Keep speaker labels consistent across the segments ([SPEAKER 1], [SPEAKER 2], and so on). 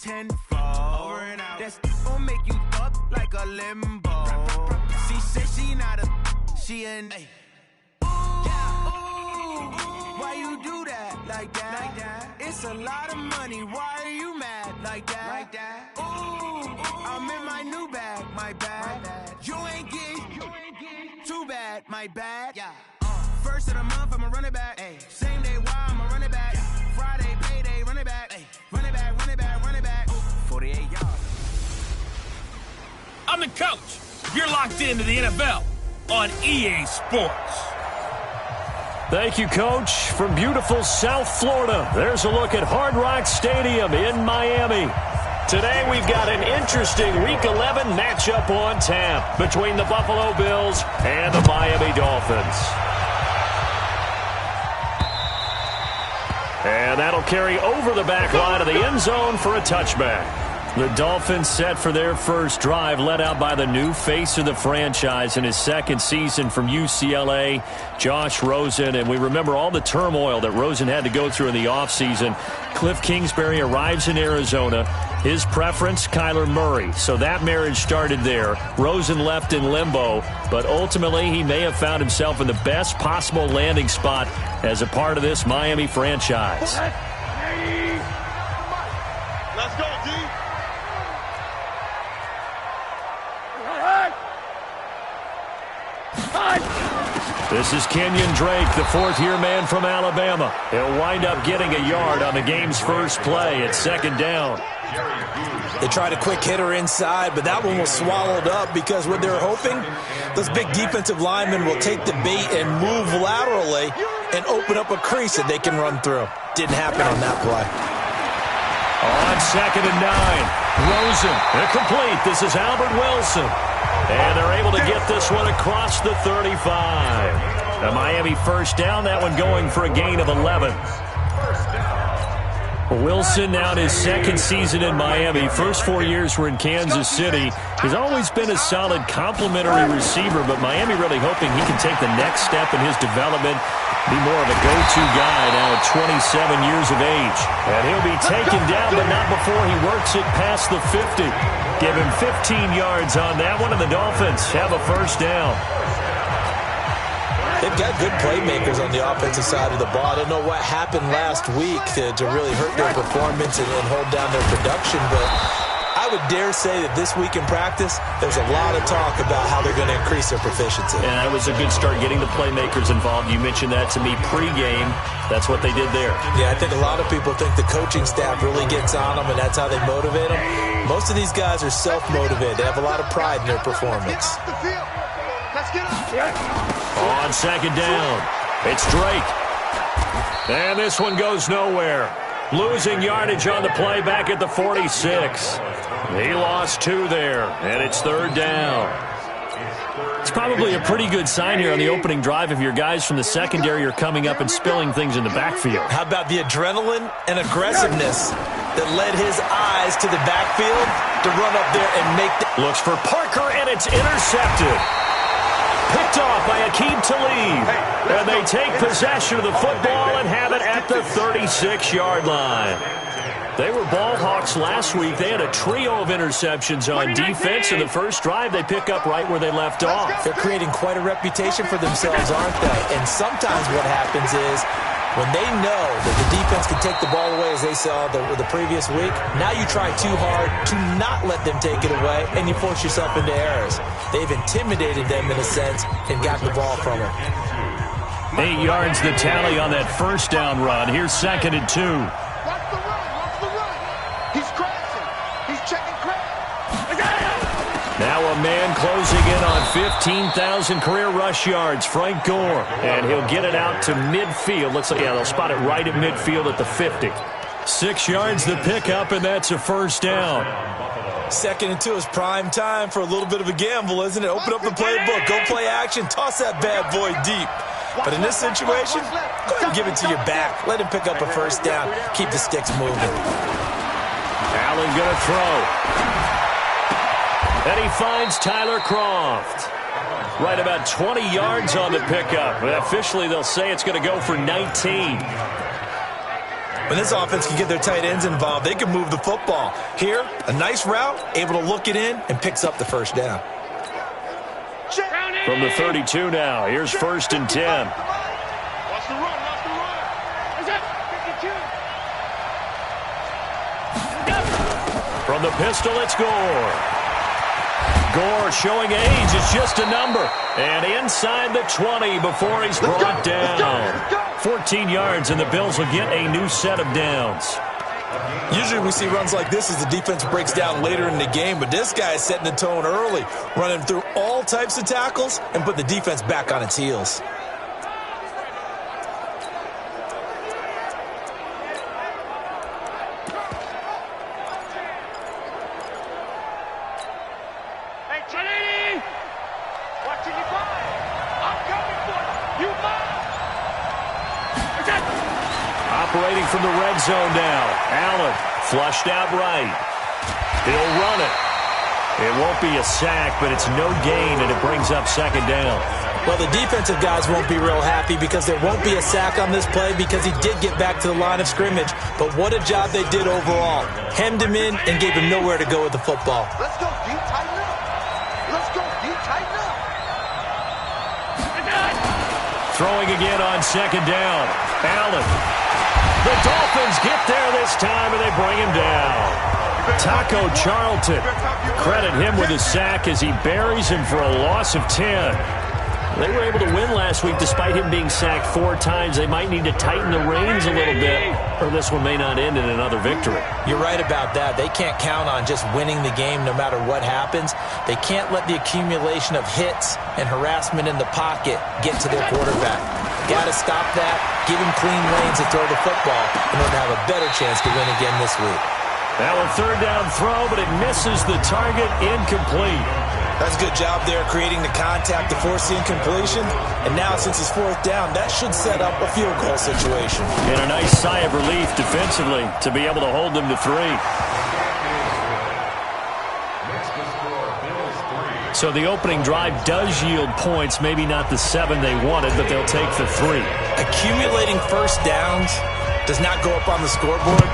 [SPEAKER 1] tenfold. Over and out. That's gon' make you up like a limbo. She said she not a, she an. Ooh, why you do that like that? It's a lot of money. Why are you mad like that? Ooh, I'm in my new bag, my bad. You ain't getting too bad, my bad. Yeah. First of the month, I'ma run it back. Ay. Same day, why I'ma run it back. Yeah. Friday, payday, run it back. Ay. Run it back, run it back, run it back. 48 yards.
[SPEAKER 2] I'm the coach. You're locked into the NFL on EA Sports.
[SPEAKER 3] Thank you, Coach. From beautiful South Florida, there's a look at Hard Rock Stadium in Miami. Today we've got an interesting Week 11 matchup on tap between the Buffalo Bills and the Miami Dolphins. And that'll carry over the back line of the end zone for a touchback. The Dolphins set for their first drive, led out by the new face of the franchise in his second season from UCLA, Josh Rosen. And we remember all the turmoil that Rosen had to go through in the offseason. Cliff Kingsbury arrives in Arizona. His preference, Kyler Murray. So that marriage started there. Rosen left in limbo, but ultimately he may have found himself in the best possible landing spot as a part of this Miami franchise.
[SPEAKER 4] Let's go, D.
[SPEAKER 3] This is Kenyon Drake, the fourth-year man from Alabama. He'll wind up getting a yard on the game's first play at second down.
[SPEAKER 5] They tried a quick hitter inside, but that one was swallowed up because what they're hoping, those big defensive linemen will take the bait and move laterally and open up a crease that they can run through. Didn't happen on that play.
[SPEAKER 3] On second and 9, Rosen, incomplete. This is Albert Wilson. And they're able to get this one across the 35. A Miami first down, that one going for a gain of 11. Wilson now in his second season in Miami. First 4 years were in Kansas City. He's always been a solid complementary receiver, but Miami really hoping he can take the next step in his development, be more of a go-to guy now at 27 years of age. And he'll be taken down, but not before he works it past the 50. Give him 15 yards on that one, and the Dolphins have a first down.
[SPEAKER 5] They've got good playmakers on the offensive side of the ball. I don't know what happened last week to really hurt their performance and hold down their production, but I would dare say that this week in practice, there's a lot of talk about how they're going to increase their proficiency.
[SPEAKER 3] And that was a good start getting the playmakers involved. You mentioned that to me pregame. That's what they did there.
[SPEAKER 5] Yeah, I think a lot of people think the coaching staff really gets on them, and that's how they motivate them. Most of these guys are self-motivated. They have a lot of pride in their performance.
[SPEAKER 3] On second down, it's Drake. And this one goes nowhere. Losing yardage on the play back at the 46. He lost 2 there, and it's third down. It's probably a pretty good sign here on the opening drive if your guys from the secondary are coming up and spilling things in the backfield.
[SPEAKER 5] How about the adrenaline and aggressiveness that led his eyes to the backfield to run up there and make the...
[SPEAKER 3] Looks for Parker, and it's intercepted. Picked off by Aqib Talib. And they take possession of the football and have it at the 36-yard line. They were ball hawks last week. They had a trio of interceptions on defense. In the first drive, they pick up right where they left off.
[SPEAKER 5] They're creating quite a reputation for themselves, aren't they? And sometimes what happens is when they know that the defense can take the ball away, as they saw the previous week, now you try too hard to not let them take it away, and you force yourself into errors. They've intimidated them in a sense and gotten the ball from them.
[SPEAKER 3] 8 yards the tally on that first down run. Here's second and 2.
[SPEAKER 4] Watch the run. He's crashing. He's checking crash.
[SPEAKER 3] Now a man closing in on 15,000 career rush yards, Frank Gore. And he'll get it out to midfield. Looks like, yeah, they'll spot it right at midfield at the 50. 6 yards the pickup, and that's a first down.
[SPEAKER 5] Second and 2 is prime time for a little bit of a gamble, isn't it? Open up the playbook, go play action, toss that bad boy deep. But in this situation, go ahead and give it to your back. Let him pick up a first down. Keep the sticks moving.
[SPEAKER 3] Allen going to throw. And he finds Tyler Kroft. Right about 20 yards on the pickup. But officially, they'll say it's going to go for 19.
[SPEAKER 5] When this offense can get their tight ends involved, they can move the football. Here, a nice route, able to look it in and picks up the first down.
[SPEAKER 3] From the 32 now, here's 1st and 10.
[SPEAKER 4] Watch the run, watch the run. Is that 52?
[SPEAKER 3] From the pistol, it's Gore. Gore showing age is just a number. And inside the 20 before he's brought down. 14 yards, and the Bills will get a new set of downs.
[SPEAKER 5] Usually we see runs like this as the defense breaks down later in the game, but this guy is setting the tone early, running through all types of tackles and put the defense back on its heels.
[SPEAKER 4] Hey, Trinity! Watching you fire! I'm coming for you! You must!
[SPEAKER 3] Operating from the red zone now. Allen flushed out right. He'll run it. It won't be a sack, but it's no gain, and it brings up 2nd down.
[SPEAKER 5] Well, the defensive guys won't be real happy because there won't be a sack on this play because he did get back to the line of scrimmage. But what a job they did overall. Hemmed him in and gave him nowhere to go with the football.
[SPEAKER 4] Let's go deep, tighten up. Let's go deep, tighten up.
[SPEAKER 3] Throwing again on 2nd down. Allen. The Dolphins get there this time, and they bring him down. Taco Charlton. Credit him with a sack as he buries him for a loss of 10. They were able to win last week despite him being sacked 4 times. They might need to tighten the reins a little bit, or this one may not end in another victory.
[SPEAKER 5] You're right about that. They can't count on just winning the game no matter what happens. They can't let the accumulation of hits and harassment in the pocket get to their quarterback. Got to stop that, give him clean lanes to throw the football in order to have a better chance to win again this week.
[SPEAKER 3] Now a 3rd down throw, but it misses the target, incomplete.
[SPEAKER 5] That's a good job there creating the contact to force the incompletion. And now since it's 4th down, that should set up a field goal situation.
[SPEAKER 3] And a nice sigh of relief defensively to be able to hold them to 3. So the opening drive does yield points, maybe not the 7 they wanted, but they'll take the 3.
[SPEAKER 5] Accumulating first downs does not go up on the scoreboard,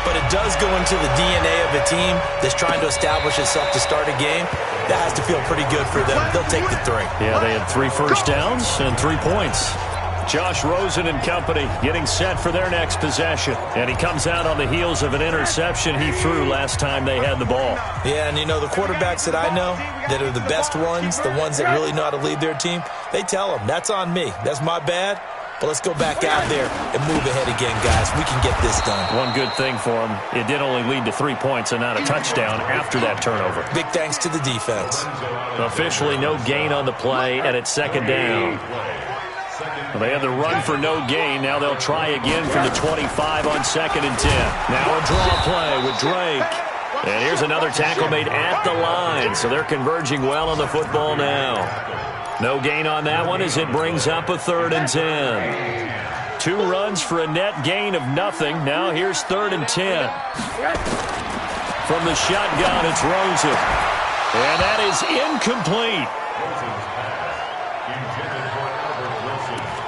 [SPEAKER 5] but it does go into the DNA of a team that's trying to establish itself to start a game. That has to feel pretty good for them. They'll take the 3.
[SPEAKER 3] Yeah, they had 3 first downs and 3 points. Josh Rosen and company getting set for their next possession. And he comes out on the heels of an interception he threw last time they had the ball.
[SPEAKER 5] Yeah, and you know, the quarterbacks that I know that are the best ones, the ones that really know how to lead their team, they tell them, that's on me. That's my bad. But let's go back out there and move ahead again, guys. We can get this done.
[SPEAKER 3] One good thing for him, it did only lead to 3 points and not a touchdown after that turnover.
[SPEAKER 5] Big thanks to the defense.
[SPEAKER 3] Officially no gain on the play, and it's 2nd down. Well, they had the run for no gain. Now they'll try again from the 25 on 2nd and 10. Now a draw play with Drake. And here's another tackle made at the line, so they're converging well on the football now. No gain on that one as it brings up a 3rd and 10. 2 runs for a net gain of nothing. Now here's 3rd and 10. From the shotgun, it's Rosen. And that is incomplete.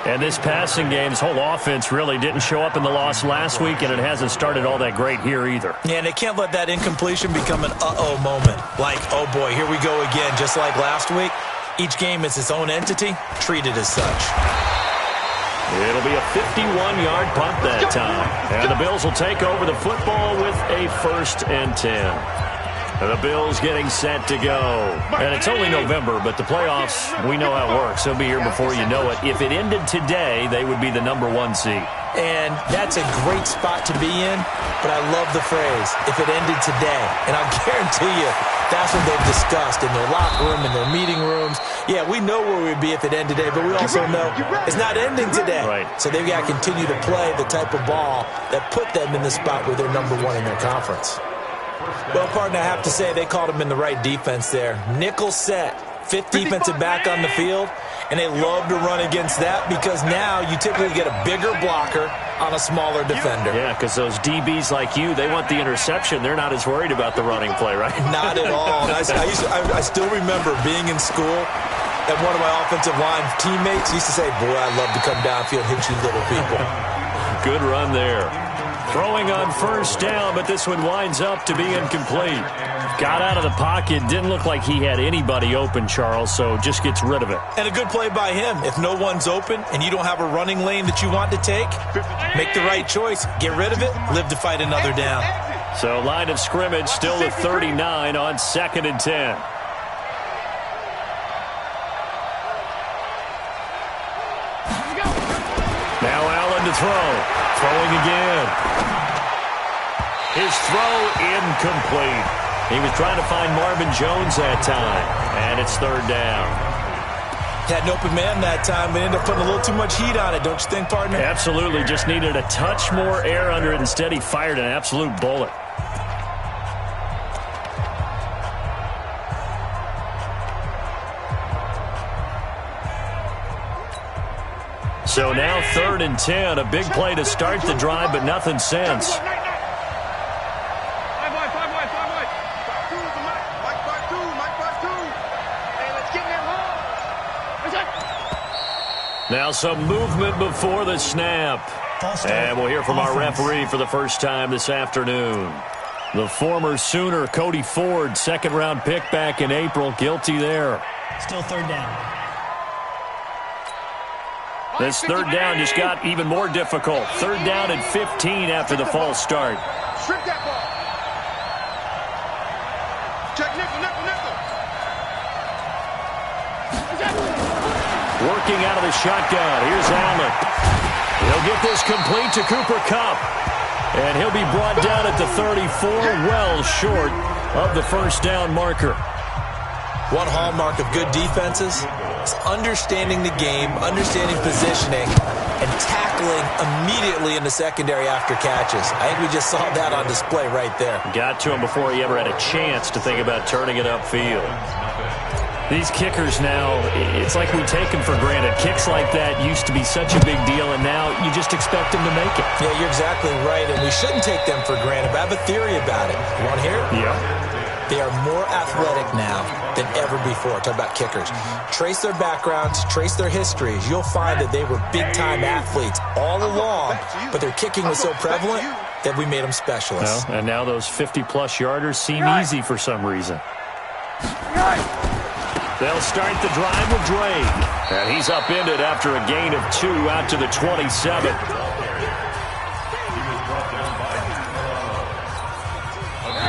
[SPEAKER 3] And this passing game's whole offense really didn't show up in the loss last week, and it hasn't started all that great here either.
[SPEAKER 5] Yeah, and they can't let that incompletion become an uh-oh moment. Like, oh boy, here we go again, just like last week. Each game is its own entity, treated as such.
[SPEAKER 3] It'll be a 51-yard punt that time. And the Bills will take over the football with a 1st and 10. And the Bills getting set to go. And it's only November, but the playoffs, we know how it works. They'll be here before you know it. If it ended today, they would be the #1 seed.
[SPEAKER 5] And that's a great spot to be in, but I love the phrase, if it ended today. And I'll guarantee you, that's what they've discussed in their locker room, in their meeting rooms. Yeah, we know where we'd be if it ended today, but we also know it's not ending today.
[SPEAKER 3] Right.
[SPEAKER 5] So they've got to continue to play the type of ball that put them in the spot where they're #1 in their conference. Well, partner, I have to say they called him in the right defense there. Nickel set, 5th defensive back on the field, and they love to run against that because now you typically get a bigger blocker on a smaller defender.
[SPEAKER 3] Yeah, because those DBs like you, they want the interception. They're not as worried about the running play, right?
[SPEAKER 5] Not at all. I still remember being in school, and one of my offensive line teammates used to say, boy, I love to come downfield and hit you little people.
[SPEAKER 3] Good run there. Throwing on first down, but this one winds up to be incomplete. Got out of the pocket. Didn't look like he had anybody open, Charles, so just gets rid of it.
[SPEAKER 5] And a good play by him. If no one's open and you don't have a running lane that you want to take, make the right choice. Get rid of it. Live to fight another down.
[SPEAKER 3] So line of scrimmage still at 39 on 2nd and 10. Now Allen to throw. Throwing again. His throw incomplete. He was trying to find Marvin Jones that time, and it's 3rd down.
[SPEAKER 5] Had an open man that time, but ended up putting a little too much heat on it, don't you think, partner?
[SPEAKER 3] Absolutely. Just needed a touch more air under it. Instead, he fired an absolute bullet. So now 3rd and 10. A big play to start the drive, but nothing since. Now some movement before the snap. And we'll hear from our referee for the first time this afternoon. The former Sooner, Cody Ford, 2nd-round pick back in April, guilty there.
[SPEAKER 6] Still 3rd down.
[SPEAKER 3] This 3rd down just got even more difficult. 3rd down and 15 after the false start.
[SPEAKER 4] Strip that ball. Check nickel.
[SPEAKER 3] Working out of the shotgun. Here's Allen. He'll get this complete to Cooper Kupp. And he'll be brought down at the 34, well short of the first down marker.
[SPEAKER 5] One hallmark of good defenses is understanding the game, understanding positioning, and tackling immediately in the secondary after catches. I think we just saw that on display right there.
[SPEAKER 3] Got to him before he ever had a chance to think about turning it upfield. These kickers now, it's like we take them for granted. Kicks like that used to be such a big deal, and now you just expect them to make it.
[SPEAKER 5] Yeah, you're exactly right, and we shouldn't take them for granted, but I have a theory about it. You want to hear it?
[SPEAKER 3] Yeah.
[SPEAKER 5] They are more athletic now than ever before. Talk about kickers. Trace their backgrounds, trace their histories. You'll find that they were big-time athletes all along, but their kicking was so prevalent that we made them specialists.
[SPEAKER 3] Well, and now those 50-plus yarders seem easy for some reason. They'll start the drive with Drake. And he's upended after a gain of 2 out to the 27.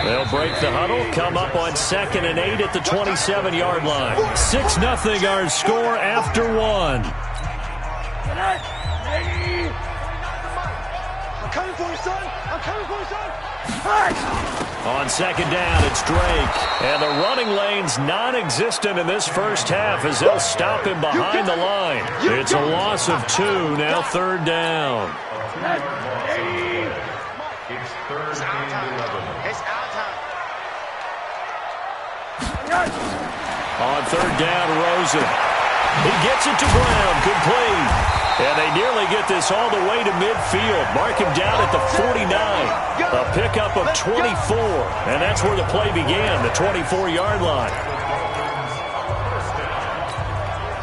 [SPEAKER 3] They'll break the huddle, come up on 2nd and 8 at the 27-yard line. 6-0 our score after 1.
[SPEAKER 4] I'm coming for you, son.
[SPEAKER 3] On 2nd down, it's Drake. And the running lane's non-existent in this first half as they'll stop him behind the line. It's a loss of 2, now 3rd down.
[SPEAKER 4] It's 3rd and 11. It's our time.
[SPEAKER 3] On 3rd down, Rosen. He gets it to Brown, complete. And they nearly get this all the way to midfield. Mark him down at the 49. A pickup of 24. And that's where the play began, the 24-yard line.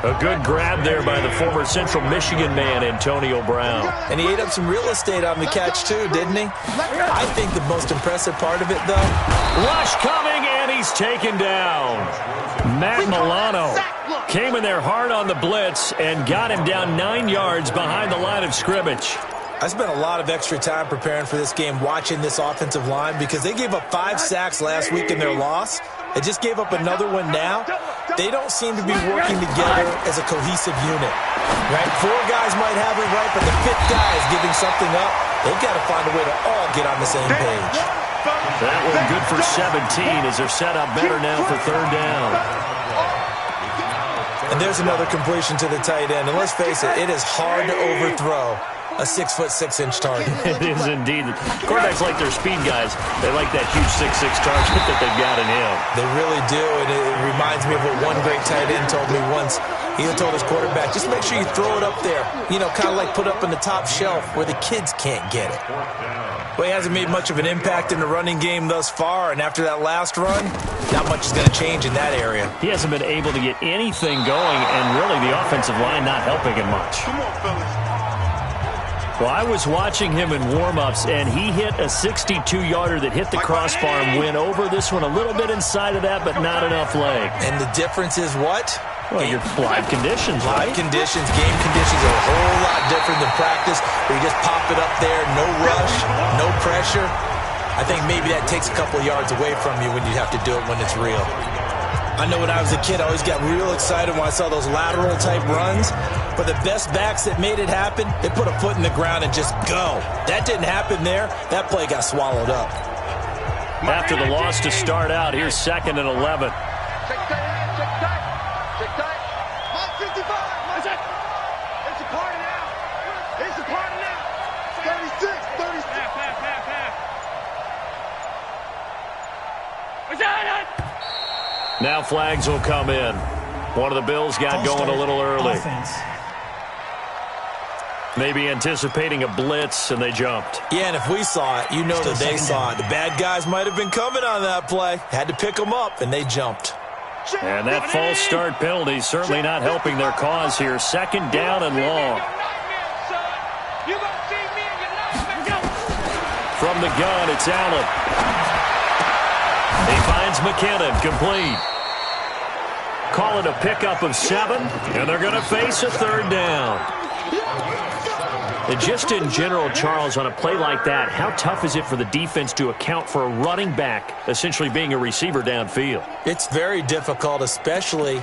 [SPEAKER 3] A good grab there by the former Central Michigan man, Antonio Brown.
[SPEAKER 5] And he ate up some real estate on the catch, too, didn't he? I think the most impressive part of it, though.
[SPEAKER 3] Rush coming, and he's taken down. Matt Milano came in there hard on the blitz and got him down 9 yards behind the line of scrimmage.
[SPEAKER 5] I spent a lot of extra time preparing for this game watching this offensive line because they gave up 5 sacks last week in their loss. They just gave up another one now. They don't seem to be working together as a cohesive unit. Right? 4 guys might have it right, but the 5th guy is giving something up. They've got to find a way to all get on the same page.
[SPEAKER 3] That one good for 17 as they're set up better now for 3rd down.
[SPEAKER 5] And there's another completion to the tight end. And let's face it, it is hard to overthrow a 6'6" target.
[SPEAKER 3] It is indeed. Quarterbacks like their speed guys. They like that huge 6'6" target that they've got in him.
[SPEAKER 5] They really do, and it reminds me of what one great tight end told me once. He told his quarterback, just make sure you throw it up there. You know, kind of like put up in the top shelf where the kids can't get it. Well, he hasn't made much of an impact in the running game thus far, and after that last run, not much is going to change in that area.
[SPEAKER 3] He hasn't been able to get anything going, and really the offensive line not helping him much.
[SPEAKER 4] Come on, fellas.
[SPEAKER 3] Well, I was watching him in warm-ups, and he hit a 62-yarder that hit the crossbar and went over. This one a little bit inside of that, but not enough leg.
[SPEAKER 5] And the difference is what?
[SPEAKER 3] Well, your live conditions, right?
[SPEAKER 5] Live conditions, game conditions are a whole lot different than practice, where you just pop it up there, no rush, no pressure. I think maybe that takes a couple of yards away from you when you have to do it when it's real. I know when I was a kid, I always got real excited when I saw those lateral-type runs. But the best backs that made it happen, they put a foot in the ground and just go. That didn't happen there. That play got swallowed up.
[SPEAKER 3] After the loss to start out, here's 2nd and 11.
[SPEAKER 4] Check tight. Check tight. Mark 55. That's it. It's a party now. It's a party now. 36. Half. What's that?
[SPEAKER 3] Now flags will come in. One of the Bills got going a little early.
[SPEAKER 6] Offense.
[SPEAKER 3] Maybe anticipating a blitz, and they jumped.
[SPEAKER 5] Yeah, and if we saw it, you know that they saw it. The bad guys might have been coming on that play. Had to pick them up, and they jumped.
[SPEAKER 3] And that false start penalty certainly not helping their cause here. 2nd down and long. From the gun, it's Allen. He finds McKinnon, complete. Call it a pickup of 7, and they're going to face a 3rd down. And just in general, Charles, on a play like that, how tough is it for the defense to account for a running back essentially being a receiver downfield?
[SPEAKER 5] It's very difficult, especially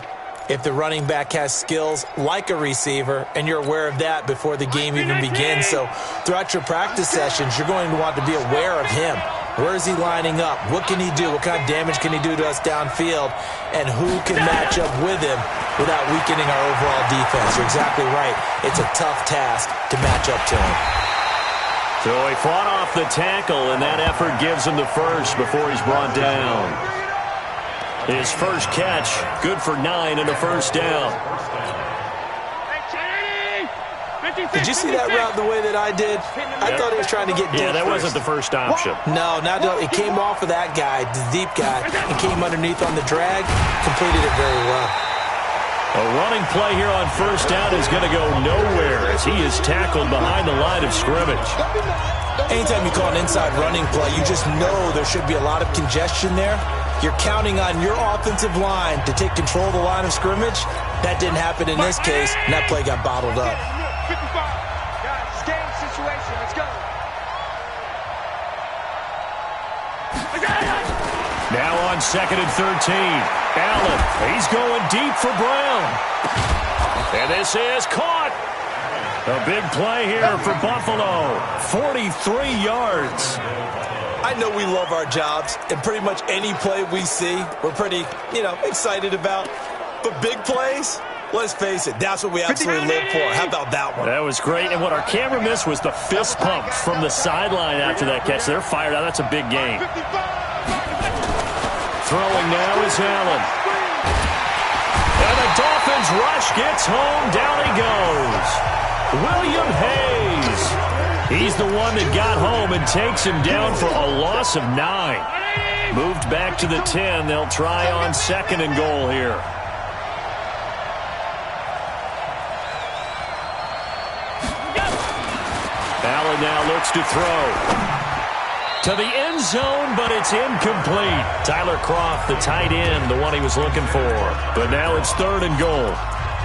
[SPEAKER 5] if the running back has skills like a receiver, and you're aware of that before the game even begins. So throughout your practice sessions, you're going to want to be aware of him. Where is he lining up? What can he do? What kind of damage can he do to us downfield? And who can match up with him without weakening our overall defense? You're exactly right. It's a tough task to match up to him.
[SPEAKER 3] So he fought off the tackle, and that effort gives him the first before he's brought down. His first catch, good for 9 and a first down.
[SPEAKER 5] Did you see that route the way that I did? I thought he was trying to get deep.
[SPEAKER 3] Yeah, that wasn't the first option.
[SPEAKER 5] No, it came off of that guy, the deep guy, and came underneath on the drag, completed it very well.
[SPEAKER 3] A running play here on first down is going to go nowhere as he is tackled behind the line of scrimmage.
[SPEAKER 5] Anytime you call an inside running play, you just know there should be a lot of congestion there. You're counting on your offensive line to take control of the line of scrimmage. That didn't happen in this case, and that play got bottled up.
[SPEAKER 4] 55. Guys, game situation. Let's go.
[SPEAKER 3] Now on 2nd and 13. Allen, he's going deep for Brown. And this is caught. A big play here for Buffalo. 43 yards.
[SPEAKER 5] I know we love our jobs, and pretty much any play we see, we're pretty, excited about. But big plays, let's face it, that's what we absolutely live for. How about that one?
[SPEAKER 3] That was great. And what our camera missed was the fist pump from the sideline after that catch. They're fired out. That's a big game. Throwing now is Allen. And the Dolphins rush gets home. Down he goes. William Hayes. He's the one that got home and takes him down for a loss of 9. Moved back to the 10. They'll try on 2nd and goal here. Allen now looks to throw. To the end zone, but it's incomplete. Tyler Kroft, the tight end, the one he was looking for. But now it's 3rd and goal.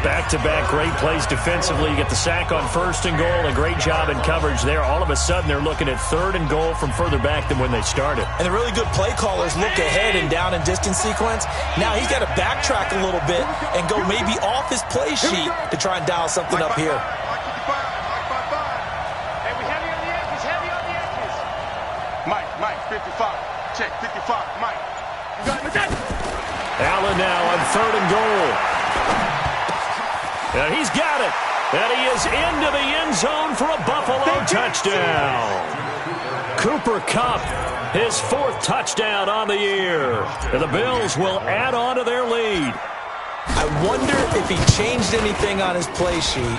[SPEAKER 3] Back-to-back great plays defensively. You get the sack on 1st and goal. A great job in coverage there. All of a sudden, they're looking at 3rd and goal from further back than when they started.
[SPEAKER 5] And the really good play callers look ahead and down and distance sequence. Now he's got to backtrack a little bit and go maybe off his play sheet to try and dial something up here.
[SPEAKER 4] Mike, 55. Check, 55. Mike. You got it.
[SPEAKER 3] Allen now on 3rd and goal. And he's got it. And he is into the end zone for a Buffalo touchdown. Cooper Kupp, his 4th touchdown on the year. And the Bills will add on to their lead.
[SPEAKER 5] I wonder if he changed anything on his play sheet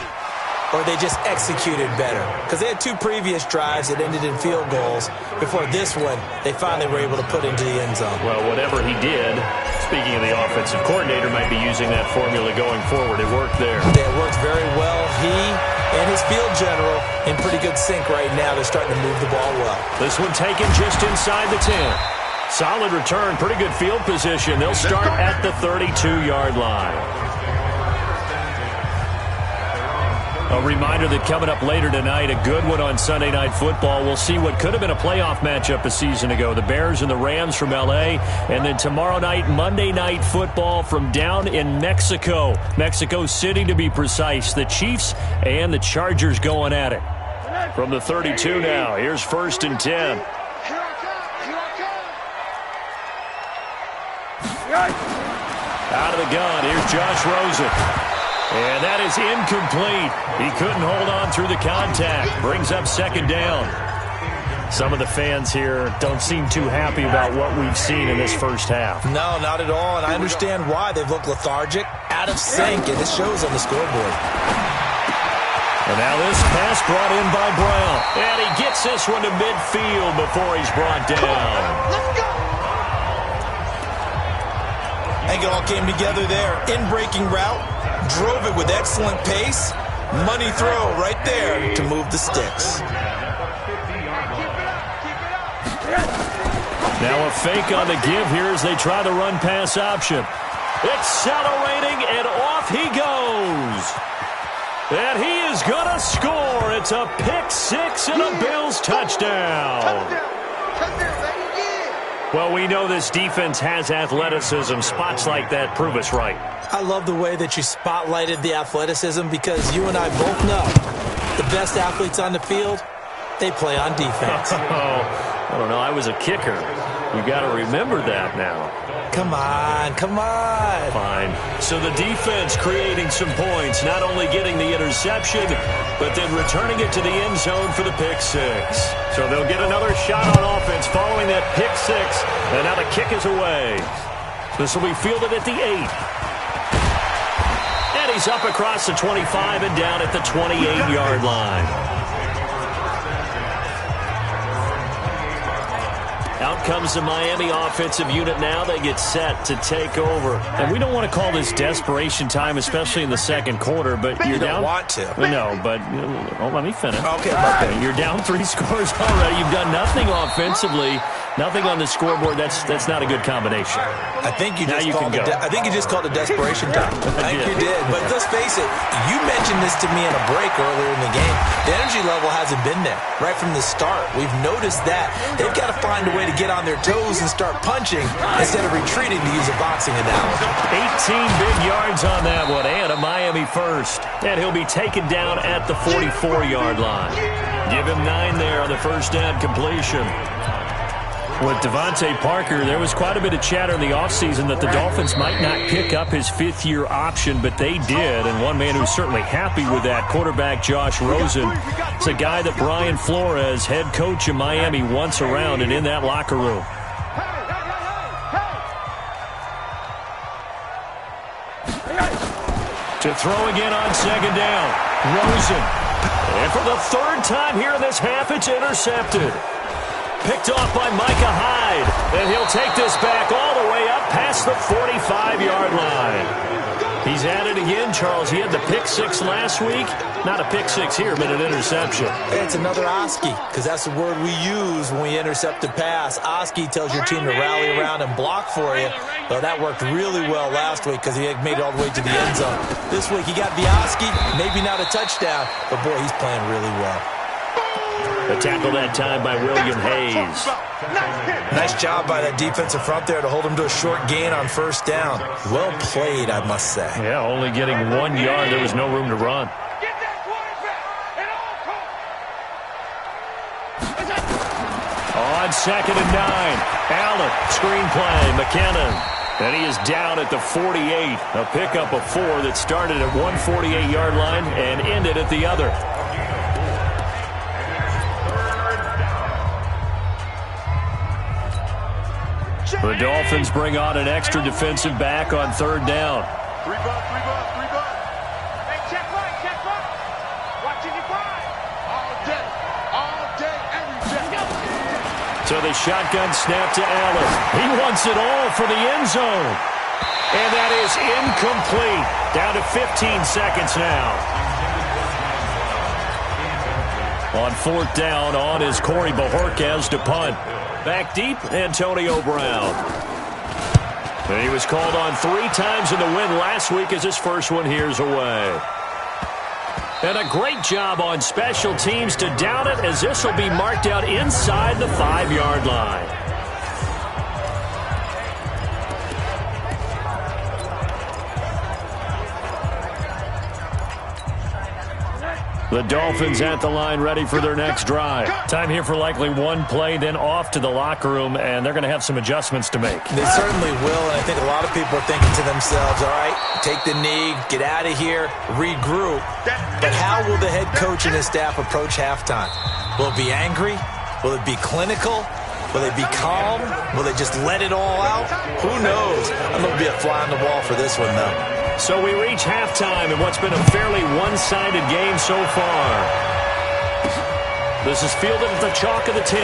[SPEAKER 5] or they just executed better. Because they had 2 previous drives that ended in field goals. Before this one, they finally were able to put into the end zone.
[SPEAKER 3] Well, whatever he did, speaking of the offensive coordinator, might be using that formula going forward. It worked there.
[SPEAKER 5] It worked very well. He and his field general in pretty good sync right now. They're starting to move the ball well.
[SPEAKER 3] This one taken just inside the 10. Solid return, pretty good field position. They'll start at the 32-yard line. A reminder that coming up later tonight, a good one on Sunday Night Football. We'll see what could have been a playoff matchup a season ago. The Bears and the Rams from L.A. And then tomorrow night, Monday Night Football from down in Mexico. Mexico City, to be precise. The Chiefs and the Chargers going at it. From the 32 now, here's 1st and 10. Out of the gun, here's Josh Rosen. And that is incomplete. He couldn't hold on through the contact. Brings up 2nd down. Some of the fans here don't seem too happy about what we've seen in this first half.
[SPEAKER 5] No, not at all. And I understand why. They've looked lethargic, out of sync, and it shows on the scoreboard.
[SPEAKER 3] And now this pass brought in by Brown. And he gets this one to midfield before he's brought down.
[SPEAKER 4] Let's go!
[SPEAKER 5] I think it all came together there. In-breaking route. Drove it with excellent pace. Money throw right there to move the sticks.
[SPEAKER 3] Now a fake on the give here as they try the run-pass option. Accelerating, and off he goes. And he is going to score. It's a pick six and a Bills touchdown.
[SPEAKER 4] Touchdown, baby.
[SPEAKER 3] Well, we know this defense has athleticism. Spots like that prove us right.
[SPEAKER 5] I love the way that you spotlighted the athleticism because you and I both know the best athletes on the field, they play on defense.
[SPEAKER 3] I don't know. I was a kicker. You got to remember that now.
[SPEAKER 5] Come on, come on.
[SPEAKER 3] Fine. So the defense creating some points, not only getting the interception, but then returning it to the end zone for the pick six. So they'll get another shot on offense following that pick six, and now the kick is away. This will be fielded at the 8. And he's up across the 25 and down at the 28-yard line. Out comes the Miami offensive unit now. They get set to take over. And we don't want to call this desperation time, especially in the second quarter, but you're down.
[SPEAKER 5] You don't want to.
[SPEAKER 3] No, but let me finish.
[SPEAKER 5] Okay.
[SPEAKER 3] You're down 3 scores already. You've done nothing offensively, nothing on the scoreboard. That's not a good combination.
[SPEAKER 5] I think you just called it desperation time. I think you did. But let's face it, you mentioned this to me in a break earlier in the game. The energy level hasn't been there right from the start. We've noticed that. They've got to find a way to get on their toes and start punching instead of retreating, to use a boxing analogy.
[SPEAKER 3] 18 big yards on that one, and a Miami first. And he'll be taken down at the 44-yard line. Give him 9 there on the first down completion. With Devontae Parker, there was quite a bit of chatter in the offseason that the Dolphins might not pick up his 5th-year option, but they did. And one man who's certainly happy with that, quarterback Josh Rosen. It's a guy that Brian Flores, head coach of Miami, wants around and in that locker room. To throw again on second down, Rosen. And for the 3rd time here in this half, it's intercepted. Picked off by Micah Hyde. And he'll take this back all the way up past the 45-yard line. He's at it again, Charles. He had the pick six last week. Not a pick six here, but an interception.
[SPEAKER 5] It's another Oski, because that's the word we use when we intercept a pass. Oski tells your team to rally around and block for you. Well, that worked really well last week because he made it all the way to the end zone. This week he got the Oski, maybe not a touchdown, but boy, he's playing really well.
[SPEAKER 3] A tackle that time by William Hayes.
[SPEAKER 5] Nice job by that defensive front there to hold him to a short gain on first down. Well played, I must say.
[SPEAKER 3] Yeah, only getting 1 yard. There was no room to run. On 2nd and 9, Allen, screenplay, McKinnon. And he is down at the 48. A pickup of 4 that started at one 48-yard line and ended at the other. The Dolphins bring on an extra defensive back on 3rd down.
[SPEAKER 4] 3 bucks. Hey, check right. Watching your pride. All day, every day.
[SPEAKER 3] So the shotgun snap to Allen. He wants it all for the end zone. And that is incomplete. Down to 15 seconds now. On fourth down, on is Corey Bojorquez to punt. Back deep, Antonio Brown. And he was called on 3 times in the win last week as his first one here's away. And a great job on special teams to down it, as this will be marked out inside the 5-yard line. The Dolphins at the line ready for their next drive. Time here for likely one play, then off to the locker room, and they're going to have some adjustments to make.
[SPEAKER 5] They certainly will, and I think a lot of people are thinking to themselves, all right, take the knee, get out of here, regroup. But how will the head coach and his staff approach halftime? Will it be angry? Will it be clinical? Will they be calm? Will they just let it all out? Who knows? I'm going to be a fly on the wall for this one, though.
[SPEAKER 3] So we reach halftime in what's been a fairly one-sided game so far. This is fielded at the chalk of the 10.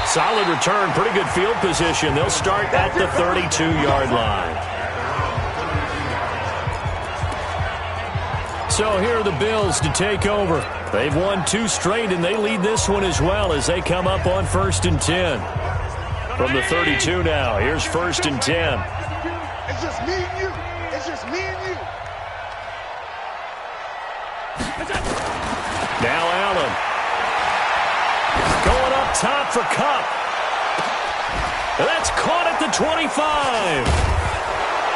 [SPEAKER 3] Solid return, pretty good field position. They'll start at the 32-yard line. So here are the Bills to take over. They've won 2 straight, and they lead this one as well as they come up on 1st and 10. From the 32 now, here's 1st and 10.
[SPEAKER 4] It's just me and you. It's just me and you.
[SPEAKER 3] Now Allen. Going up top for Kupp. That's caught at the 25.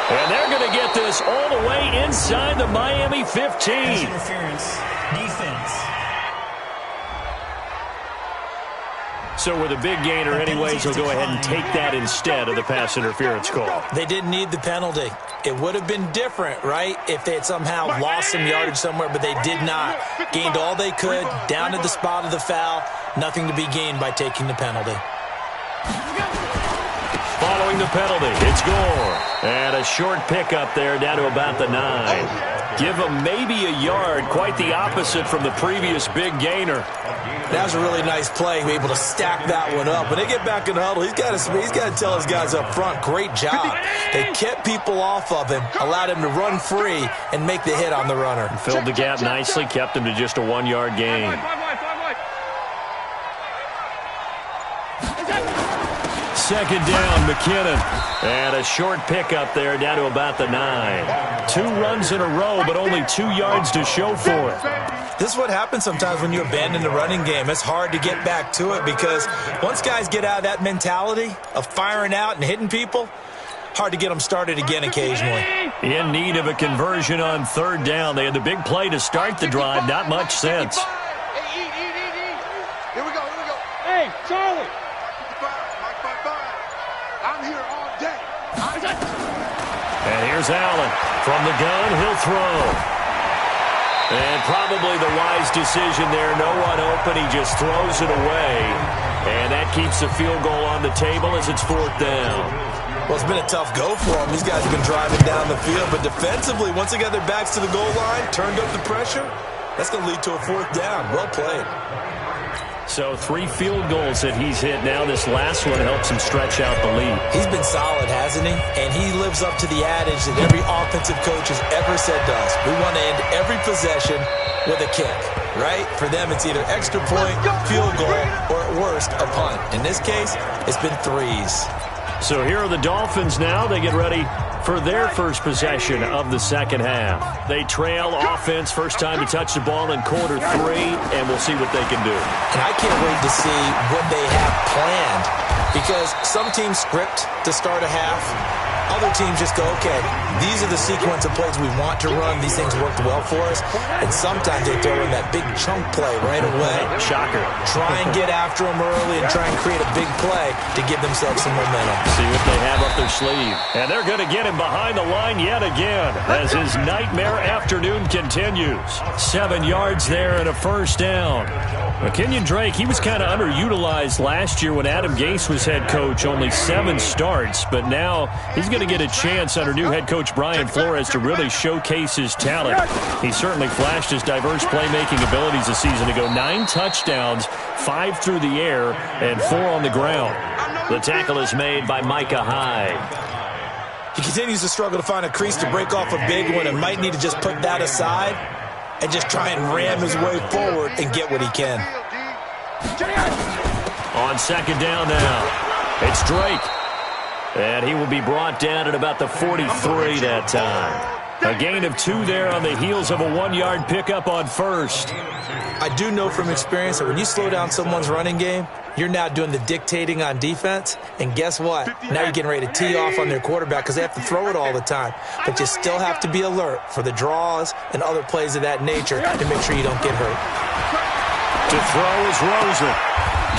[SPEAKER 3] And they're going to get this all the way inside the Miami 15.
[SPEAKER 6] Interference. Defense.
[SPEAKER 3] So with a big gainer anyways, he'll go ahead and take that instead of the pass interference call.
[SPEAKER 5] They didn't need the penalty. It would have been different, right, if they had somehow lost some yardage somewhere, but they did not. Gained all they could, down to the spot of the foul. Nothing to be gained by taking the penalty.
[SPEAKER 3] Following the penalty, it's Gore. And a short pickup there down to about the 9. Give him maybe a yard, quite the opposite from the previous big gainer.
[SPEAKER 5] That was a really nice play, able to stack that one up. When they get back in the huddle, he's got to tell his guys up front, great job. They kept people off of him, allowed him to run free and make the hit on the runner.
[SPEAKER 3] Filled the gap nicely, kept him to just a 1-yard gain. Second down, McKinnon. And a short pickup there down to about the 9. 2 runs in a row, but only 2 yards to show for it.
[SPEAKER 5] This is what happens sometimes when you abandon the running game. It's hard to get back to it because once guys get out of that mentality of firing out and hitting people, hard to get them started again occasionally.
[SPEAKER 3] In need of a conversion on 3rd down. They had the big play to start the drive. Not much sense.
[SPEAKER 4] Hey, Here we go.
[SPEAKER 7] Hey, Charlie.
[SPEAKER 4] I'm here all day.
[SPEAKER 3] And here's Allen. From the gun, he'll throw. And probably the wise decision there. No one open. He just throws it away. And that keeps the field goal on the table as it's 4th down.
[SPEAKER 5] Well, it's been a tough go for them. These guys have been driving down the field. But defensively, once they got their backs to the goal line, turned up the pressure, that's going to lead to a 4th down. Well played.
[SPEAKER 3] So 3 field goals that he's hit now. This last one helps him stretch out the lead.
[SPEAKER 5] He's been solid, hasn't he? And he lives up to the adage that every offensive coach has ever said to us. We want to end every possession with a kick, right? For them, it's either extra point, field goal, or at worst, a punt. In this case, it's been 3s.
[SPEAKER 3] So here are the Dolphins now. They get ready for their first possession of the second half. They trail offense, first time to touch the ball in quarter 3, and we'll see what they can do.
[SPEAKER 5] And I can't wait to see what they have planned, because some teams script to start a half. Other teams just go, okay, these are the sequence of plays we want to run. These things worked well for us. And sometimes they throw in that big chunk play right away.
[SPEAKER 3] Shocker.
[SPEAKER 5] Try and get after them early and try and create a big play to give themselves some momentum.
[SPEAKER 3] See what they have up their sleeve. And they're going to get him behind the line yet again as his nightmare afternoon continues. 7 yards there and a first down. Kenyon Drake, he was kind of underutilized last year when Adam Gase was head coach. Only 7 starts, but now he's going to get a chance under new head coach Brian Flores to really showcase his talent. He certainly flashed his diverse playmaking abilities a season ago. 9 touchdowns, 5 through the air, and 4 on the ground. The tackle is made by Micah Hyde.
[SPEAKER 5] He continues to struggle to find a crease to break off a big one and might need to just put that aside and just try and ram his way forward and get what he can.
[SPEAKER 3] On second down now, it's Drake. And he will be brought down at about the 43 that time. A gain of 2 there on the heels of a 1-yard pickup on first.
[SPEAKER 5] I do know from experience that when you slow down someone's running game, you're now doing the dictating on defense. And guess what? Now you're getting ready to tee off on their quarterback because they have to throw it all the time. But you still have to be alert for the draws and other plays of that nature to make sure you don't get hurt.
[SPEAKER 3] To throw is Rosen.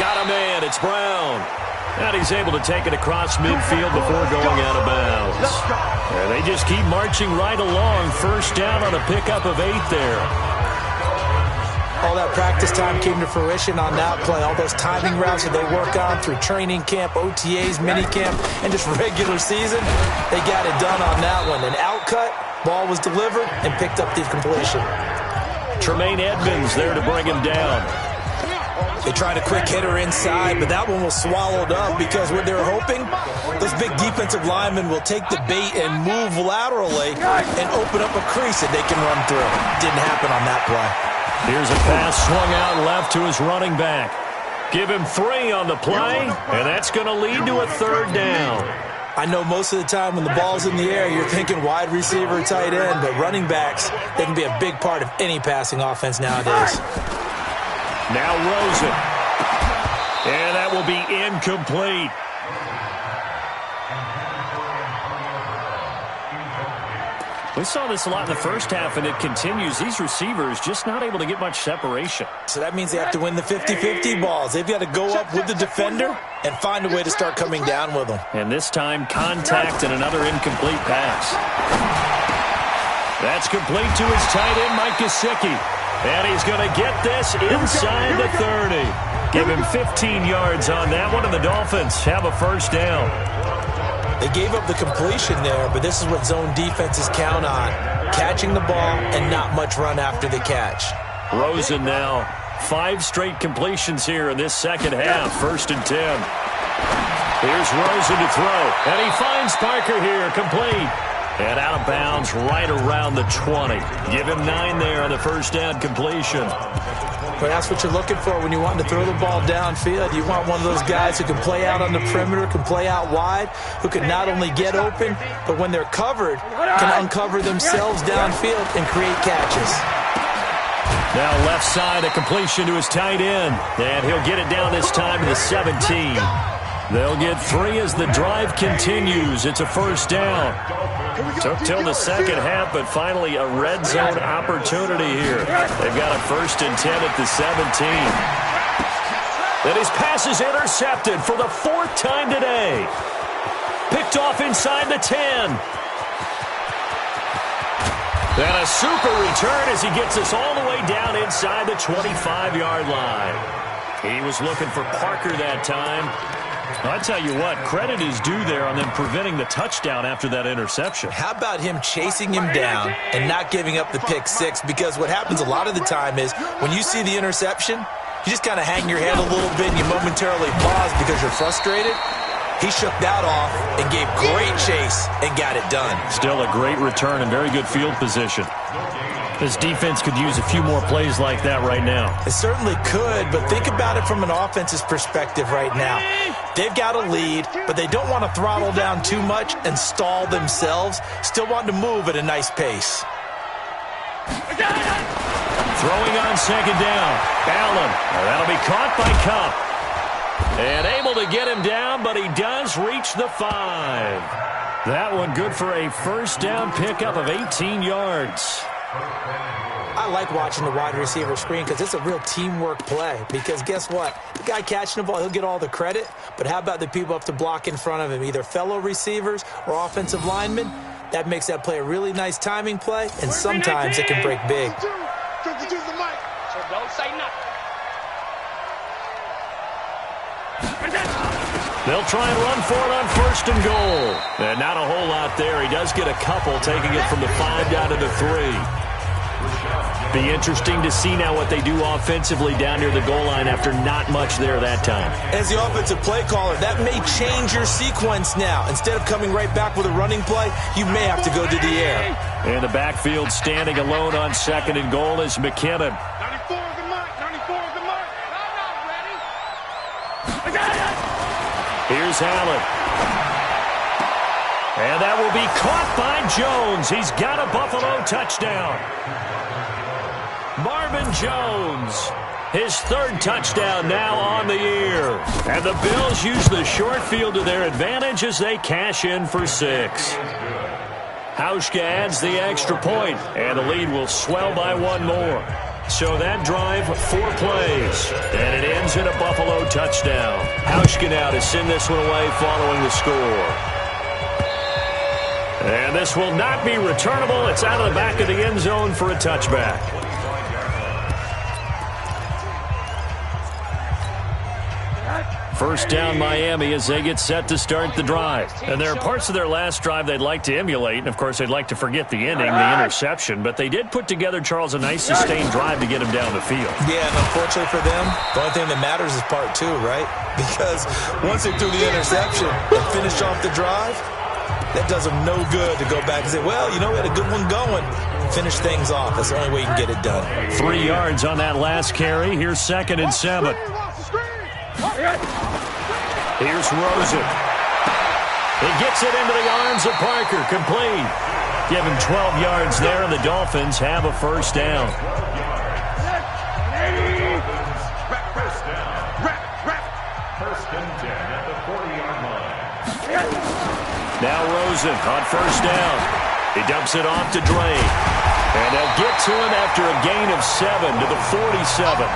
[SPEAKER 3] Got a man. It's Brown. And he's able to take it across midfield before going out of bounds. And they just keep marching right along. First down on a pickup of 8 there.
[SPEAKER 5] All that practice time came to fruition on that play. All those timing routes that they work on through training camp, OTAs, minicamp, and just regular season, they got it done on that one. An outcut, ball was delivered, and picked up the completion.
[SPEAKER 3] Tremaine Edmonds there to bring him down.
[SPEAKER 5] They tried a quick hitter inside, but that one was swallowed up because what they were hoping, those big defensive linemen will take the bait and move laterally and open up a crease that they can run through. Didn't happen on that play.
[SPEAKER 3] Here's a pass swung out left to his running back. Give him 3 on the play, and that's going to lead to a 3rd down.
[SPEAKER 5] I know most of the time when the ball's in the air, you're thinking wide receiver, tight end, but running backs, they can be a big part of any passing offense nowadays.
[SPEAKER 3] Now Rosen. And that will be incomplete. We saw this a lot in the first half, and it continues. These receivers just not able to get much separation.
[SPEAKER 5] So that means they have to win the 50-50 balls. They've got to go up with the defender and find a way to start coming down with them.
[SPEAKER 3] And this time, contact and another incomplete pass. That's complete to his tight end, Mike Gesicki. And he's going to get this inside the 30. Give him 15 yards on that one, and the Dolphins have a first down.
[SPEAKER 5] They gave up the completion there, but this is what zone defenses count on. Catching the ball and not much run after the catch.
[SPEAKER 3] Rosen now. 5 straight completions here in this second half. 1st and 10. Here's Rosen to throw. And he finds Parker here, complete. And out of bounds right around the 20. Give him 9 there on the first down completion.
[SPEAKER 5] But that's what you're looking for when you want to throw the ball downfield. You want one of those guys who can play out on the perimeter, can play out wide, who can not only get open, but when they're covered, can uncover themselves downfield and create catches.
[SPEAKER 3] Now left side, a completion to his tight end. And he'll get it down this time to the 17. They'll get 3 as the drive continues. It's a first down. Took till the second half, but finally a red zone opportunity here. They've got a 1st and 10 at the 17. Then his pass is intercepted for the 4th time today. Picked off inside the 10. And a super return as he gets us all the way down inside the 25-yard line. He was looking for Parker that time. I'll tell you what, credit is due there on them preventing the touchdown after that interception.
[SPEAKER 5] How about him chasing him down and not giving up the pick 6? Because what happens a lot of the time is when you see the interception, you just kind of hang your head a little bit and you momentarily pause because you're frustrated. He shook that off and gave great chase and got it done.
[SPEAKER 3] Still a great return and very good field position. This defense could use a few more plays like that right now.
[SPEAKER 5] It certainly could, but think about it from an offense's perspective right now. They've got a lead, but they don't want to throttle down too much and stall themselves. Still want to move at a nice pace.
[SPEAKER 3] Throwing on second down. Allen. That'll be caught by Cup. And able to get him down, but he does reach the 5. That one good for a first down pickup of 18 yards.
[SPEAKER 5] I like watching the wide receiver screen because it's a real teamwork play. Because guess what? The guy catching the ball, he'll get all the credit. But how about the people who have to block in front of him, either fellow receivers or offensive linemen? That makes that play a really nice timing play, and sometimes it can break big.
[SPEAKER 4] So don't say nothing.
[SPEAKER 3] They'll try and run for it on 1st and goal. And not a whole lot there. He does get a couple, taking it from the 5 down to the 3. Be interesting to see now what they do offensively down near the goal line after not much there that time.
[SPEAKER 5] As the offensive play caller, that may change your sequence now. Instead of coming right back with a running play, you may have to go to the air.
[SPEAKER 3] And the backfield standing alone on 2nd and goal is McKinnon.
[SPEAKER 4] 94 is the mark. 94 is the mark.
[SPEAKER 3] Here's Allen. And that will be caught by Jones. He's got a Buffalo touchdown. Marvin Jones, his 3rd touchdown now on the year. And the Bills use the short field to their advantage as they cash in for 6. Hauschka adds the extra point, and the lead will swell by 1 more. So that drive, 4 plays, and it ends in a Buffalo touchdown. Hauschka now to send this one away following the score. And this will not be returnable. It's out of the back of the end zone for a touchback. First down Miami as they get set to start the drive. And there are parts of their last drive they'd like to emulate. And, of course, they'd like to forget the inning, the interception. But they did put together, Charles, a nice sustained drive to get him down the field.
[SPEAKER 5] Yeah, and unfortunately for them, the only thing that matters is part 2, right? Because once they threw the interception and finished off the drive, that does them no good to go back and say, well, you know, we had a good one going. Finish things off. That's the only way you can get it done.
[SPEAKER 3] 3 yards on that last carry. Here's 2nd and 7. Here's Rosen. He gets it into the arms of Parker. Complete. Give him 12 yards there, and the Dolphins have a first down.
[SPEAKER 7] First and 10 at the 40-yard line.
[SPEAKER 3] Now Rosen on first down. He dumps it off to Drake. And they'll get to him after a gain of 7 to the 47.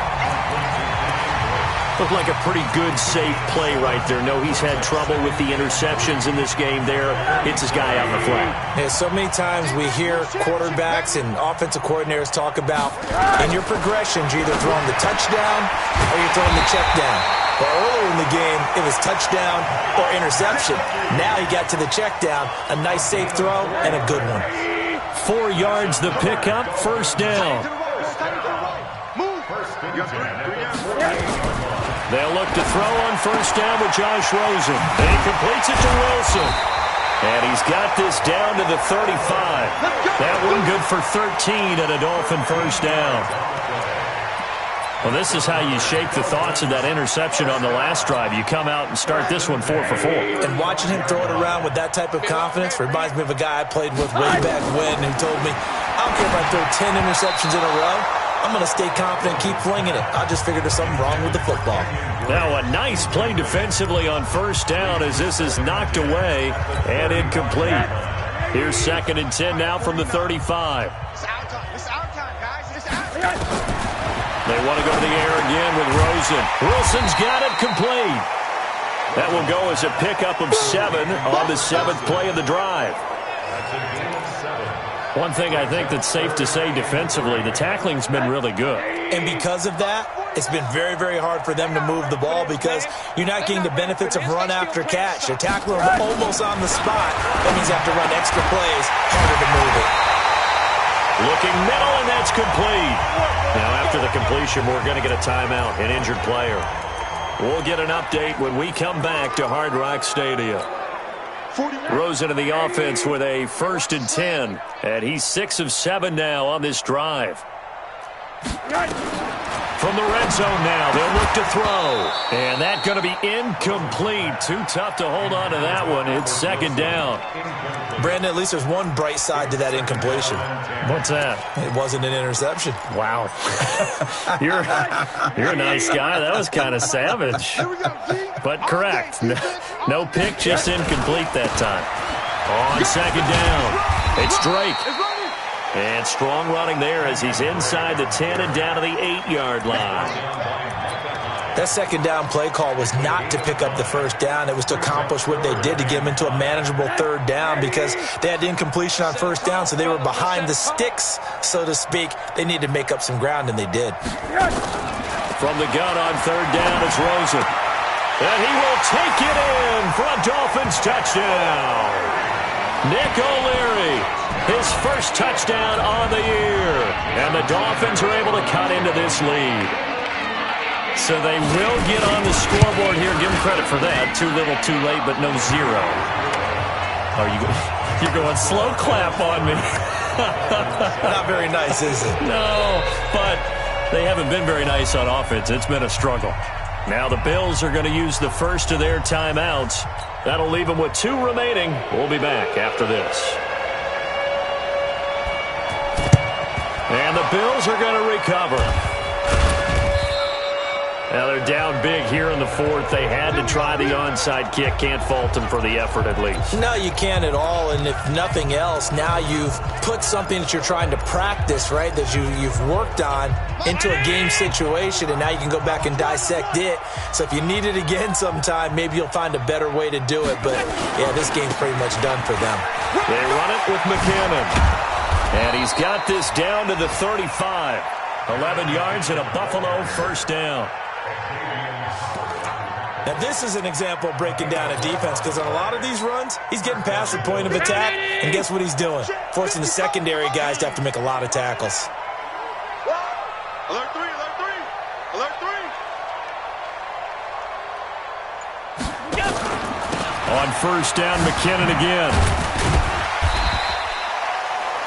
[SPEAKER 3] Looked like a pretty good, safe play right there. No, he's had trouble with the interceptions in this game there. Hits his guy out in the flat.
[SPEAKER 5] Yeah, so many times we hear quarterbacks and offensive coordinators talk about in your progressions, you're either throwing the touchdown or you're throwing the check down. Well, earlier in the game, it was touchdown or interception. Now he got to the check down, a nice safe throw, and a good one.
[SPEAKER 3] 4 yards the pickup, first down. They'll look to throw on first down with Josh Rosen. And he completes it to Wilson. And he's got this down to the 35. That one good for 13 and a Dolphin first down. Well, this is how you shake the thoughts of that interception on the last drive. You come out and start this one 4 for 4.
[SPEAKER 5] And watching him throw it around with that type of confidence reminds me of a guy I played with way back when who told me, I don't care if I throw 10 interceptions in a row. I'm going to stay confident and keep flinging it. I just figured there's something wrong with the football.
[SPEAKER 3] Now a nice play defensively on first down as this is knocked away and incomplete. Here's 2nd and 10 now from the 35.
[SPEAKER 4] It's our time. It's our time, guys. It's our time.
[SPEAKER 3] They want to go to the air again with Rosen. Wilson's got it complete. That will go as a pickup of 7 on the 7th play of the drive. One thing I think that's safe to say defensively, the tackling's been really good.
[SPEAKER 5] And because of that, it's been very, very hard for them to move the ball because you're not getting the benefits of run after catch. They tackle them almost on the spot. That means you have to run extra plays, harder to move it.
[SPEAKER 3] Looking middle, and that's complete. Now, after the completion, we're going to get a timeout, an injured player. We'll get an update when we come back to Hard Rock Stadium. Rosen in the offense with a 1st and 10, and he's 6 of 7 now on this drive. From the red zone now, they'll look to throw. And that's going to be incomplete. Too tough to hold on to that one. It's 2nd down.
[SPEAKER 5] Brandon, at least there's one bright side to that incompletion.
[SPEAKER 3] What's that?
[SPEAKER 5] It wasn't an interception.
[SPEAKER 3] Wow. You're a nice guy. That was kind of savage. But correct. No pick, just incomplete that time. On 2nd down, it's Drake. And strong running there as he's inside the 10 and down to the 8-yard line.
[SPEAKER 5] That 2nd down play call was not to pick up the first down. It was to accomplish what they did to get them into a manageable 3rd down because they had incompletion on first down, so they were behind the sticks, so to speak. They needed to make up some ground, and they did.
[SPEAKER 3] From the gun on 3rd down, it's Rosen. And he will take it in for a Dolphins touchdown. Nick O'Leary, his first touchdown on the year. And the Dolphins are able to cut into this lead. So they will get on the scoreboard here. Give them credit for that. Too little, too late, but no zero. Oh, you're going slow clap on me.
[SPEAKER 5] Not very nice, is it?
[SPEAKER 3] No, but they haven't been very nice on offense. It's been a struggle. Now the Bills are going to use the first of their timeouts. That'll leave them with 2 remaining. We'll be back after this. And the Bills are going to recover. Now they're down big here in the 4th. They had to try the onside kick. Can't fault them for the effort at least.
[SPEAKER 5] No, you can't at all. And if nothing else, now you've put something that you're trying to practice, right, that you've worked on into a game situation, and now you can go back and dissect it. So if you need it again sometime, maybe you'll find a better way to do it. But, yeah, this game's pretty much done for them.
[SPEAKER 3] They run it with McKinnon. And he's got this down to the 35. 11 yards and a Buffalo first down.
[SPEAKER 5] Now, this is an example of breaking down a defense, because on a lot of these runs, he's getting past the point of attack, and guess what he's doing? Forcing the secondary guys to have to make a lot of tackles.
[SPEAKER 4] Alert 3, alert 3, alert 3.
[SPEAKER 3] On first down, McKinnon again.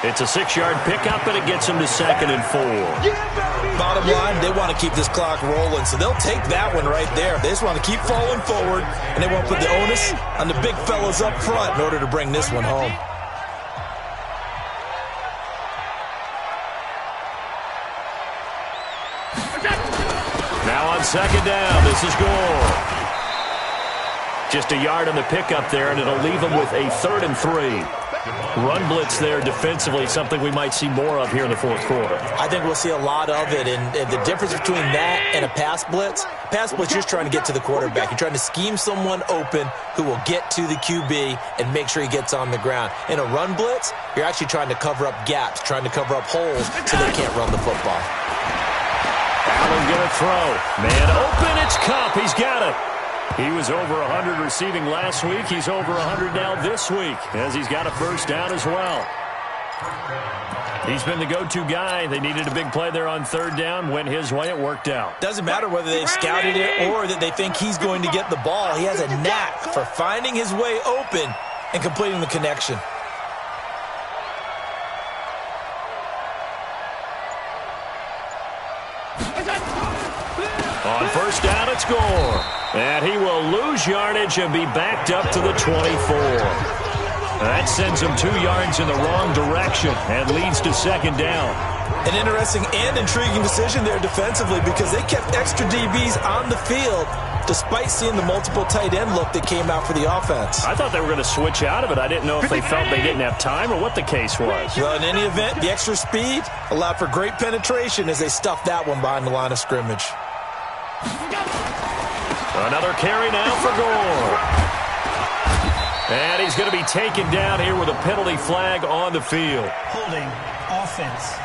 [SPEAKER 3] It's a 6-yard pickup, and it gets him to 2nd and 4.
[SPEAKER 5] Bottom line, they want to keep this clock rolling, so they'll take that one right there. They just want to keep falling forward, and they want to put the onus on the big fellas up front in order to bring this one home.
[SPEAKER 3] Now on 2nd down, this is Gore. Just a yard on the pickup there, and it'll leave them with a 3rd and 3. Run blitz there defensively, something we might see more of here in the 4th quarter.
[SPEAKER 5] I think we'll see a lot of it, and the difference between that and a pass blitz, you're just trying to get to the quarterback. You're trying to scheme someone open who will get to the QB and make sure he gets on the ground. In a run blitz, you're actually trying to cover up gaps, trying to cover up holes so they can't run the football.
[SPEAKER 3] Allen going to throw. Man open, it's Kupp. He's got it. He was over 100 receiving last week. He's over 100 now this week, as he's got a first down as well. He's been the go-to guy. They needed a big play there on 3rd down. Went his way. It worked out.
[SPEAKER 5] Doesn't matter whether they've scouted it or that they think he's going to get the ball. He has a knack for finding his way open and completing the connection.
[SPEAKER 3] On first down, it's Gore. And he will lose yardage and be backed up to the 24. That sends him 2 yards in the wrong direction and leads to 2nd down.
[SPEAKER 5] An interesting and intriguing decision there defensively, because they kept extra DBs on the field despite seeing the multiple tight end look that came out for the offense.
[SPEAKER 3] I thought they were going to switch out of it. I didn't know if they felt they didn't have time or what the case was.
[SPEAKER 5] Well, in any event, the extra speed allowed for great penetration as they stuffed that one behind the line of scrimmage.
[SPEAKER 3] Another carry now for Gore. And he's going to be taken down here with a penalty flag on the field.
[SPEAKER 6] Holding offense.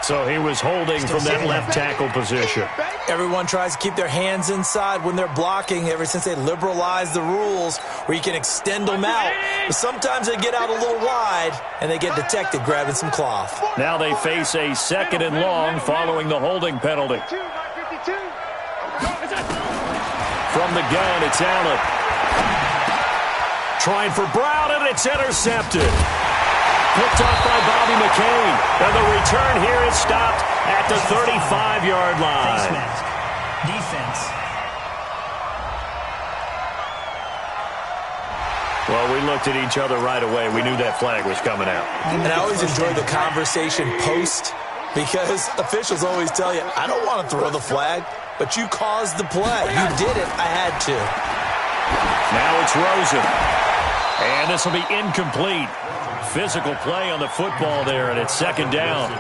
[SPEAKER 3] So he was holding from that left tackle position.
[SPEAKER 5] Everyone tries to keep their hands inside when they're blocking ever since they liberalized the rules where you can extend them out. But sometimes they get out a little wide and they get detected grabbing some cloth.
[SPEAKER 3] Now they face a 2nd and long following the holding penalty. From the gun, it's Allen. Trying for Brown, and it's intercepted. Picked off by Bobby McCain. And the return here is stopped at the 35-yard line.
[SPEAKER 6] Defense.
[SPEAKER 3] Well, we looked at each other right away. We knew that flag was coming out.
[SPEAKER 5] And I always enjoy the conversation post, because officials always tell you, I don't want to throw the flag, but you caused the play. You did it. I had to.
[SPEAKER 3] Now it's Rosen. And this will be incomplete. Physical play on the football there, and it's 2nd down.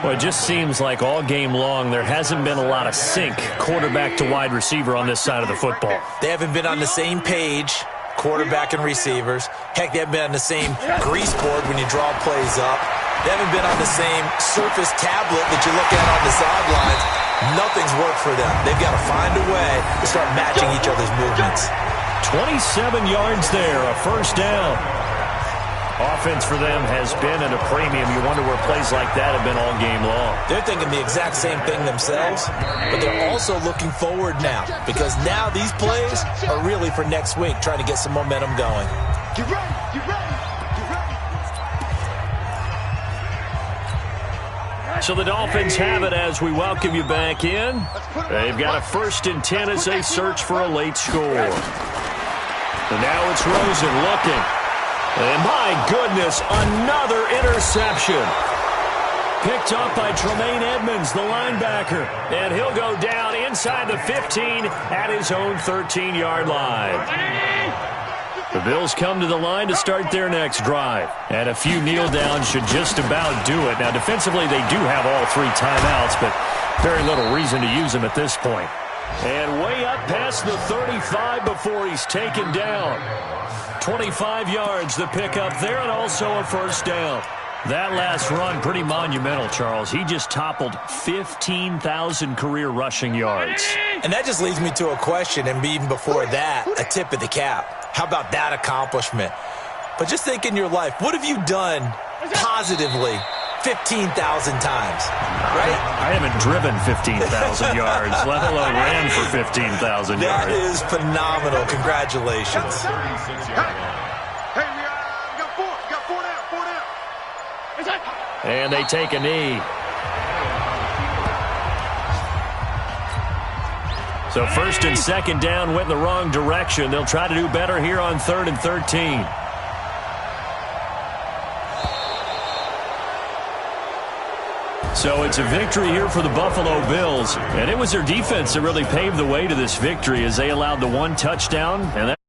[SPEAKER 3] Well, it just seems like all game long there hasn't been a lot of sync quarterback to wide receiver on this side of the football.
[SPEAKER 5] They haven't been on the same page, quarterback and receivers. Heck, they haven't been on the same grease board when you draw plays up. They haven't been on the same surface tablet that you look at on the sidelines. Nothing's worked for them. They've got to find a way to start matching each other's movements.
[SPEAKER 3] 27 yards there, a first down. Offense for them has been at a premium. You wonder where plays like that have been all game long.
[SPEAKER 5] They're thinking the exact same thing themselves, but they're also looking forward now because now these plays are really for next week, trying to get some momentum going.
[SPEAKER 4] Get ready, get ready, get ready.
[SPEAKER 3] So the Dolphins have it as we welcome you back in. They've got a 1st and 10 as they search for a late score. And now it's Rosen looking. And my goodness, another interception. Picked up by Tremaine Edmonds, the linebacker. And he'll go down inside the 15 at his own 13-yard line. The Bills come to the line to start their next drive. And a few kneel downs should just about do it. Now, defensively, they do have all 3 timeouts, but very little reason to use them at this point. And way up past the 35 before he's taken down. 25 yards the pickup there, and also a first down. That last run, pretty monumental, Charles. He just toppled 15,000 career rushing yards.
[SPEAKER 5] And that just leads me to a question, and even before that, a tip of the cap. How about that accomplishment? But just think in your life, what have you done positively 15,000 times, right?
[SPEAKER 3] I haven't driven 15,000 yards, let alone ran for 15,000 yards.
[SPEAKER 5] That is phenomenal. Congratulations.
[SPEAKER 4] Hey, we got 4. We got 4 down.
[SPEAKER 3] And they take a knee. So 1st and 2nd down went in the wrong direction. They'll try to do better here on 3rd and 13. So it's a victory here for the Buffalo Bills. And it was their defense that really paved the way to this victory as they allowed the 1 touchdown. And that